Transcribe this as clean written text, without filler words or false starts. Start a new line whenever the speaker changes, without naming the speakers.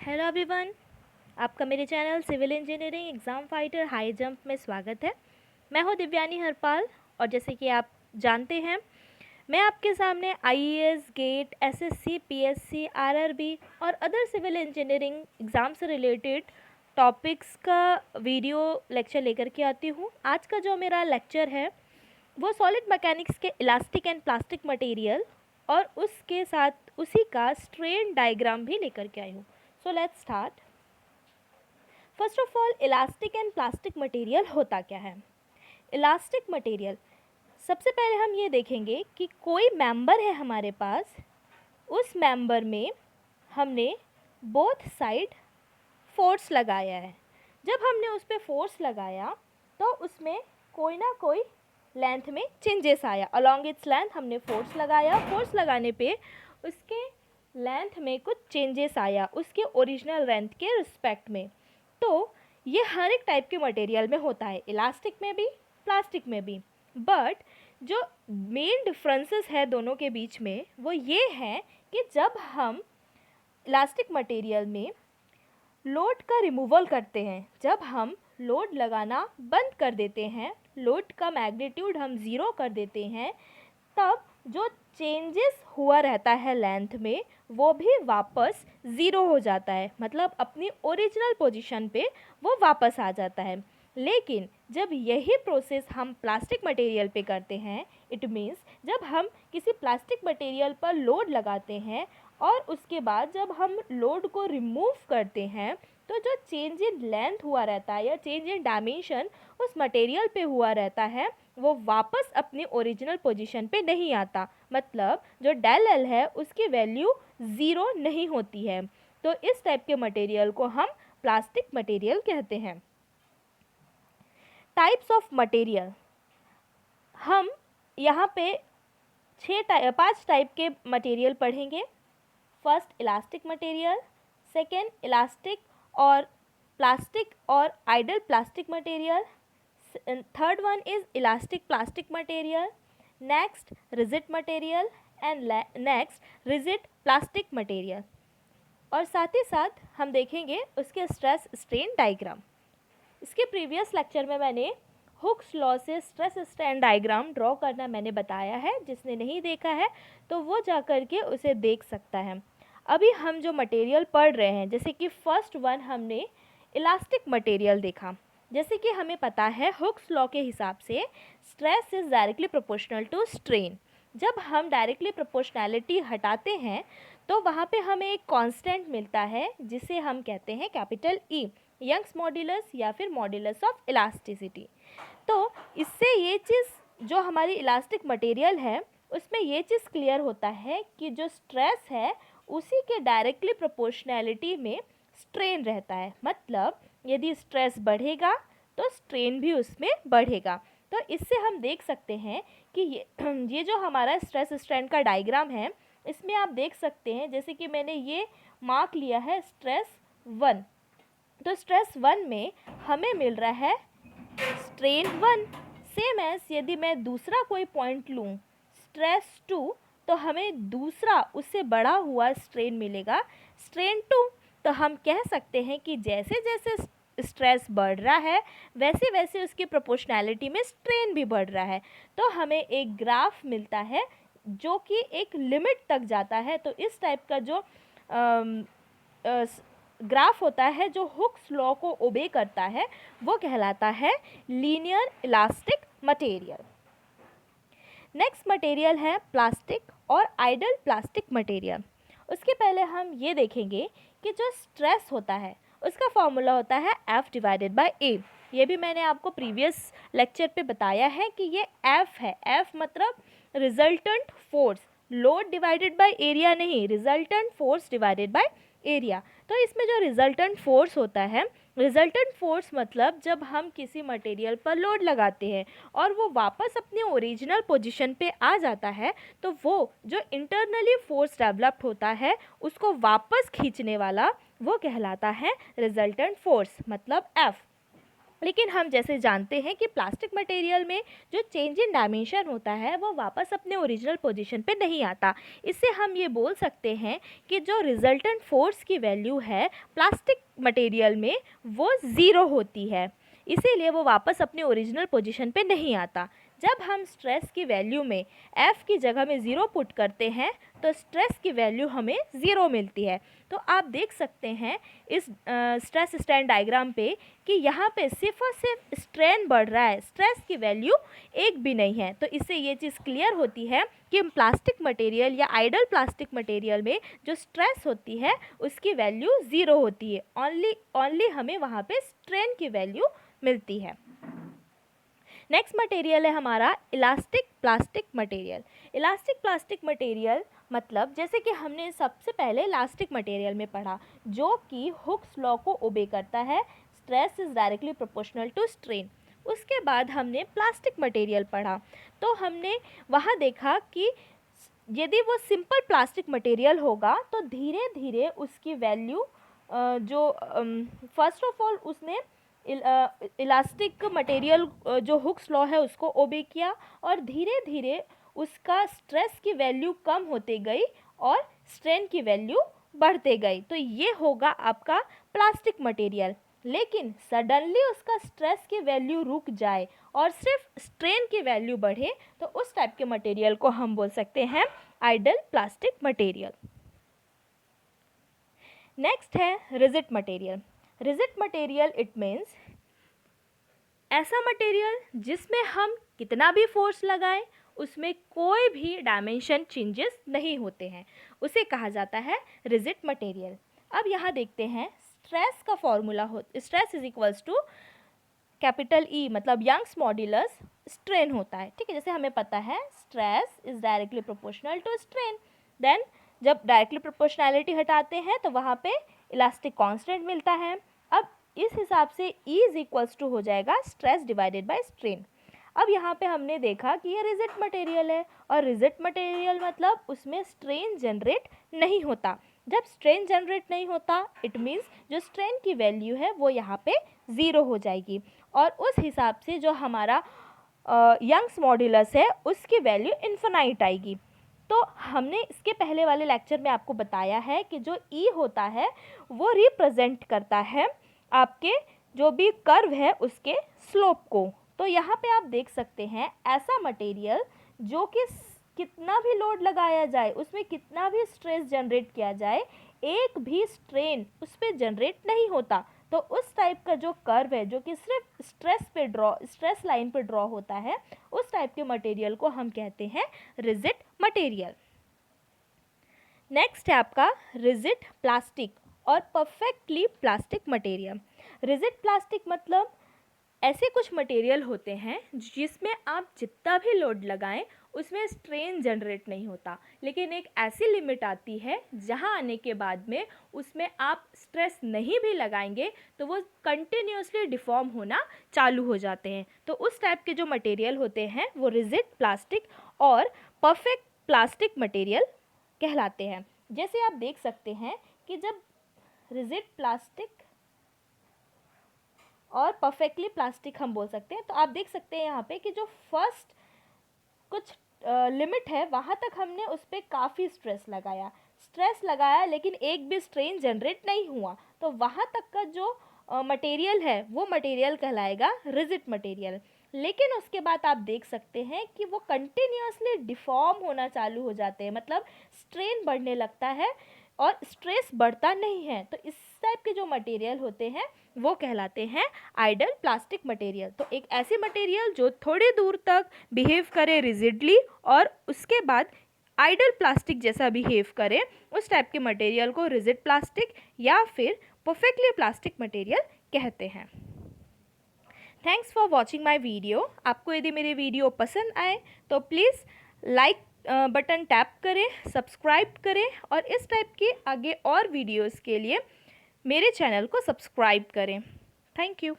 Hello everyone, आपका मेरे channel civil engineering exam fighter high jump में स्वागत है। मैं हूं दिव्यानी हरपाल और जैसे कि आप जानते हैं मैं आपके सामने IAS, GATE, SSC, PSC, RRB और अदर सिविल इंजीनियरिंग एग्ज़ाम से रिलेटेड टॉपिक्स का वीडियो लेक्चर लेकर के आती हूं। आज का जो मेरा लेक्चर है वो सॉलिड मैकेनिक्स के इलास्टिक एंड प्लास्टिक मटेरियल और उसके साथ उसी का स्ट्रेन डायग्राम भी लेकर के आई हूँ। So let's start. First of all, elastic and plastic material होता क्या है? इलास्टिक मटेरियल, सबसे पहले हम ये देखेंगे कि कोई मेंबर है हमारे पास, उस मेंबर में हमने बोथ साइड फोर्स लगाया है। जब हमने उस पर फोर्स लगाया तो उसमें कोई ना कोई लेंथ में चेंजेस आया। अलॉन्ग इट्स लेंथ हमने फोर्स लगाया, फोर्स लगाने पे उसके लेंथ में कुछ चेंजेस आया उसके ओरिजिनल लेंथ के रिस्पेक्ट में। तो ये हर एक टाइप के मटेरियल में होता है, इलास्टिक में भी, प्लास्टिक में भी। बट जो मेन डिफरेंसेस है दोनों के बीच में वो ये है कि जब हम इलास्टिक मटेरियल में लोड का रिमूवल करते हैं, जब हम लोड लगाना बंद कर देते हैं, लोड का मैग्नीट्यूड हम ज़ीरो कर देते हैं, तब जो चेंजेस हुआ रहता है लेंथ में वो भी वापस ज़ीरो हो जाता है, मतलब अपनी ओरिजिनल पोजीशन पे वो वापस आ जाता है। लेकिन जब यही प्रोसेस हम प्लास्टिक मटेरियल पे करते हैं, इट मीन्स जब हम किसी प्लास्टिक मटेरियल पर लोड लगाते हैं और उसके बाद जब हम लोड को रिमूव करते हैं तो जो चेंज इन लेंथ हुआ रहता है या चेंज इन डायमेंशन उस मटेरियल पे हुआ रहता है वो वापस अपनी ओरिजिनल पोजीशन पे नहीं आता, मतलब जो डेल एल है उसकी वैल्यू ज़ीरो नहीं होती है। तो इस टाइप के मटेरियल को हम प्लास्टिक मटेरियल कहते हैं। टाइप्स ऑफ मटेरियल, हम यहाँ पे 5 टाइप के मटेरियल पढ़ेंगे। First elastic material, second elastic और प्लास्टिक और ideal plastic material, third one is elastic plastic material, next rigid material and next rigid plastic material. और साथ ही साथ हम देखेंगे उसके स्ट्रेस स्ट्रेन डायग्राम। इसके प्रीवियस लेक्चर में मैंने हुक्स लॉ से स्ट्रेस स्ट्रेन डायग्राम ड्रॉ करना मैंने बताया है, जिसने नहीं देखा है तो वो जा कर के उसे देख सकता है। अभी हम जो मटेरियल पढ़ रहे हैं, जैसे कि फर्स्ट वन हमने इलास्टिक मटेरियल देखा। जैसे कि हमें पता है हुक्स लॉ के हिसाब से stress is directly proportional to strain. जब हम डायरेक्टली प्रोपोर्शनैलिटी हटाते हैं तो वहाँ पे हमें एक कांस्टेंट मिलता है जिसे हम कहते हैं कैपिटल ई, यंग्स मॉड्यूलस या फिर मॉड्यूलस ऑफ इलास्टिसिटी। तो इससे ये चीज़ जो हमारी इलास्टिक मटेरियल है उसमें ये चीज़ क्लियर होता है कि जो स्ट्रेस है उसी के डायरेक्टली प्रोपोर्शनैलिटी में स्ट्रेन रहता है, मतलब यदि स्ट्रेस बढ़ेगा तो स्ट्रेन भी उसमें बढ़ेगा। तो इससे हम देख सकते हैं कि ये जो हमारा स्ट्रेस स्ट्रेन का डायग्राम है इसमें आप देख सकते हैं, जैसे कि मैंने ये मार्क लिया है स्ट्रेस 1, तो स्ट्रेस 1 में हमें मिल रहा है स्ट्रेन 1। सेम एज यदि मैं दूसरा कोई पॉइंट लूँ स्ट्रेस 2 तो हमें दूसरा उससे बढ़ा हुआ स्ट्रेन मिलेगा स्ट्रेन 2। तो हम कह सकते हैं कि जैसे जैसे स्ट्रेस बढ़ रहा है वैसे वैसे उसकी प्रोपोर्शनैलिटी में स्ट्रेन भी बढ़ रहा है। तो हमें एक ग्राफ मिलता है जो कि एक लिमिट तक जाता है। तो इस टाइप का जो ग्राफ होता है जो हुक्स लॉ को ओबे करता है वो कहलाता है linear elastic material. Next material है प्लास्टिक और आइडल प्लास्टिक मटेरियल। उसके पहले हम ये देखेंगे कि जो स्ट्रेस होता है उसका फॉर्मूला होता है F डिवाइडेड बाय A। ये भी मैंने आपको प्रीवियस लेक्चर पे बताया है कि ये F है। F मतलब resultant force, load divided by area नहीं, resultant force divided by area. तो इसमें जो रिजल्टेंट फोर्स होता है, रिजल्टेंट फोर्स मतलब जब हम किसी मटेरियल पर लोड लगाते हैं और वो वापस अपनी ओरिजिनल पोजीशन पे आ जाता है तो वो जो इंटरनली फोर्स डेवलप्ड होता है उसको वापस खींचने वाला वो कहलाता है रिजल्टेंट फोर्स, मतलब F। लेकिन हम जैसे जानते हैं कि प्लास्टिक मटेरियल में जो चेंज इन डायमेंशन होता है वो वापस अपने ओरिजिनल पोजीशन पे नहीं आता। इससे हम ये बोल सकते हैं कि जो रिजल्टेंट फोर्स की वैल्यू है प्लास्टिक मटेरियल में वो ज़ीरो होती है, इसीलिए वो वापस अपने ओरिजिनल पोजीशन पे नहीं आता। जब हम स्ट्रेस की वैल्यू में F की जगह में ज़ीरो पुट करते हैं तो स्ट्रेस की वैल्यू हमें ज़ीरो मिलती है। तो आप देख सकते हैं इस स्ट्रेस स्ट्रेन डायग्राम पे कि यहाँ पे सिर्फ और सिर्फ स्ट्रेन बढ़ रहा है, स्ट्रेस की वैल्यू एक भी नहीं है। तो इससे ये चीज़ क्लियर होती है कि प्लास्टिक मटेरियल या आइडल प्लास्टिक मटेरियल में जो स्ट्रेस होती है उसकी वैल्यू ज़ीरो होती है, ओनली हमें वहाँ पे स्ट्रेन की वैल्यू मिलती है। नेक्स्ट मटेरियल है हमारा elastic plastic material. Elastic plastic material मतलब जैसे कि हमने सबसे पहले इलास्टिक मटेरियल में पढ़ा जो कि हुक्स लॉ को ओबे करता है, stress is directly proportional to strain. उसके बाद हमने प्लास्टिक मटेरियल पढ़ा तो हमने वहाँ देखा कि यदि वो सिंपल प्लास्टिक मटेरियल होगा तो धीरे धीरे उसकी वैल्यू जो फर्स्ट ऑफ ऑल उसने इलास्टिक मटेरियल जो हुक्स लॉ है उसको ओबे किया और धीरे धीरे उसका स्ट्रेस की वैल्यू कम होते गई और स्ट्रेन की वैल्यू बढ़ते गई। तो ये होगा आपका प्लास्टिक मटेरियल। लेकिन सडनली उसका स्ट्रेस की वैल्यू रुक जाए और सिर्फ स्ट्रेन की वैल्यू बढ़े तो उस टाइप के मटेरियल को हम बोल सकते हैं आइडल प्लास्टिक मटेरियल। नेक्स्ट है rigid material. Rigid material it means ऐसा मटेरियल जिसमें हम कितना भी फोर्स लगाएं उसमें कोई भी डायमेंशन चेंजेस नहीं होते हैं, उसे कहा जाता है रिजिड मटेरियल। अब यहाँ देखते हैं स्ट्रेस का formula stress is equals to capital E मतलब यंग्स मॉड्यूलस स्ट्रेन होता है। ठीक है, जैसे हमें पता है stress is directly proportional to strain. Then जब डायरेक्टली प्रोपोर्शनैलिटी हटाते हैं तो वहाँ पे इलास्टिक कांस्टेंट मिलता है। अब इस हिसाब से E इज इक्वल्स टू हो जाएगा स्ट्रेस डिवाइडेड बाय स्ट्रेन। अब यहाँ पे हमने देखा कि ये रिजिड मटेरियल है और रिजिड मटेरियल मतलब उसमें स्ट्रेन जनरेट नहीं होता। जब स्ट्रेन जनरेट नहीं होता इट मीन्स जो स्ट्रेन की वैल्यू है वो यहाँ पे ज़ीरो हो जाएगी और उस हिसाब से जो हमारा यंग्स मॉड्यूलस है उसकी वैल्यू इन्फिनाइट आएगी। तो हमने इसके पहले वाले लेक्चर में आपको बताया है कि जो E होता है वो रिप्रेजेंट करता है आपके जो भी कर्व है उसके स्लोप को। तो यहाँ पे आप देख सकते हैं ऐसा मटेरियल जो कि कितना भी लोड लगाया जाए उसमें कितना भी स्ट्रेस जनरेट किया जाए एक भी स्ट्रेन उस पर जनरेट नहीं होता। तो उस टाइप का जो कर्व है जो कि सिर्फ स्ट्रेस लाइन पे ड्रॉ होता है उस टाइप के मटेरियल को हम कहते हैं रिजिड मटेरियल। नेक्स्ट है आपका रिजिड प्लास्टिक और perfectly plastic material. Rigid plastic मतलब ऐसे कुछ मटेरियल होते हैं जिसमें आप जितना भी लोड लगाएं उसमें स्ट्रेन जनरेट नहीं होता, लेकिन एक ऐसी लिमिट आती है जहां आने के बाद में उसमें आप स्ट्रेस नहीं भी लगाएंगे तो वो कंटिन्यूसली डिफॉर्म होना चालू हो जाते हैं। तो उस टाइप के जो मटेरियल होते हैं वो रिजिड प्लास्टिक और परफेक्ट प्लास्टिक मटेरियल कहलाते हैं। जैसे आप देख सकते हैं कि जब रिजिड प्लास्टिक और परफेक्टली प्लास्टिक हम बोल सकते हैं तो आप देख सकते हैं यहाँ पे कि जो फर्स्ट कुछ लिमिट है वहाँ तक हमने उस पर काफ़ी स्ट्रेस लगाया लेकिन एक भी स्ट्रेन जनरेट नहीं हुआ। तो वहाँ तक का जो मटेरियल है वो मटेरियल कहलाएगा रिजिड मटेरियल। लेकिन उसके बाद आप देख सकते हैं कि वो कंटिन्यूसली डिफॉर्म होना चालू हो जाते हैं, मतलब स्ट्रेन बढ़ने लगता है और स्ट्रेस बढ़ता नहीं है। तो इस टाइप के जो मटेरियल होते हैं वो कहलाते हैं आइडल प्लास्टिक मटेरियल। तो एक ऐसी मटेरियल जो थोड़ी दूर तक बिहेव करे रिजिडली और उसके बाद आइडल प्लास्टिक जैसा बिहेव करे उस टाइप के मटेरियल को रिजिड प्लास्टिक या फिर परफेक्टली प्लास्टिक मटेरियल कहते हैं। Thanks for watching my video. आपको यदि मेरे वीडियो पसंद आए तो प्लीज़ लाइक बटन टैप करें, सब्सक्राइब करें और इस टाइप के आगे और वीडियोस के लिए मेरे चैनल को सब्सक्राइब करें। Thank you.